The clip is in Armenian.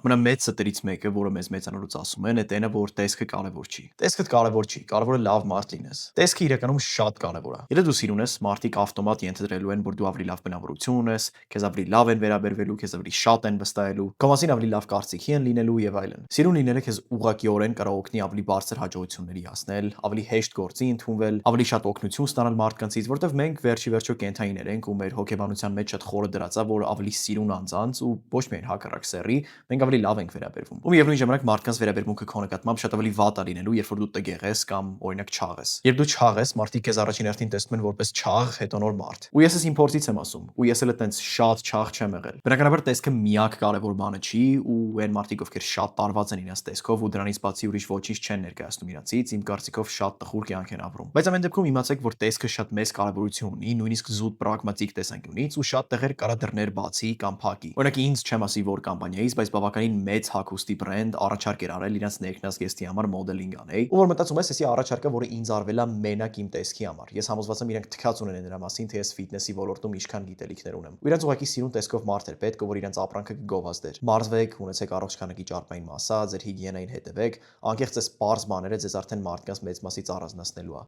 Ամենամեծ ստերից մեկը, որը մեզ մեծանալուց ասում են, այդ այնը, որ տեսքը կարևոր չի։ Տեսքդ կարևոր չի, կարևորը լավ մարդ լինես։ Տեսքը իրականում շատ կարևոր է։ Եթե դու սիրուն ես, մարդիկ ավտոմատ ենթադրելու են, որ դու ավելի լավ բնավորություն ունես, քեզ ավելի լավ են վերաբերվելու, քեզ ավելի շատ են վստահելու, քո մասին ավելի լավ կարծիքի են լինելու եւ այլն։ Սիրուն լինելը քեզ ուղղակիորեն կարող օգնի ավելի բարձր հաջողությունների հասնել, ավելի հեշտ գործի ընդունվել, ավելի շատ օգնություն ստանալ մարդկանցից, որտեղ մենք վերջի վերջո կենթայիներ ենք ու մեր հոգեբանության մեջ շատ խորը դրած է, որ ավելի սիրուն անձանց ու ոչ միայն հակառակ սեռի, մենք ավելի լավ ենք վերաբերվում։ Ու միևնույն ժամանակ մարդկանց վերաբերմունքը քո նկատմամբ շատ ավելի վատ է լինելու, երբ որ դու տգեղ ես կամ օրինակ չաղ ես։ Երբ դու չաղ ես, մարդիկ քեզ առաջին հերթին տեսնում են որպես չաղ, հետո նոր մարդ։ Ու ես իմ փորձից եմ ասում, ու ես էլ այտենց շատ չաղ չեմ եղել։ Բնականաբար տեսքը միակ կարևոր բանը չի, ու այն մարդիկ, ովքեր շատ տարված են իրենց տեսքով ու դրանից բացի ուրիշ ոչինչ չեն ներկայացնում իրացից, իմ կարծիքով շատ տխուր կյանք են ապրում։ Բայց ամեն դեպքում իմացեք, որ տեսքը շատ մեծ կարևորություն ունի, նույնիսկ զուտ պրագմատիկ տեսանկյունից, ու շատ տեղեր կարա դռներ բացի կամ փակի։ Օրինակ ինձ չեմ ասի որ կամպանիայից, բայց բավականին մեծ հագուստի բրենդ առաջարկ էր արել իրենց ներքնազգեստի համար մոդելինգ անեի, ու որ մտածում ես, էսի առաջարկը, որը ինձ արվել է մենակ իմ տեսքի համար։ Ես համոզված եմ իրենք թքած ունեն նրա մասին, թե ես ֆիթնեսի ոլորտում ինչքան գիտելիքներ ունեմ։ Ու իրենց ուղղակի սիրուն տեսքով մարդ էր պետք, որ իրենց ապրանքը կգովազդեր։ Մարզվեք, ունեցեք առողջ քանակի ճարպային մասսա, ձեր հիգիենային հետևեք, անկեղծ էս պարզ բաները ձեզ արդեն մարդկանց մեծ մասից առանձնացնելու է։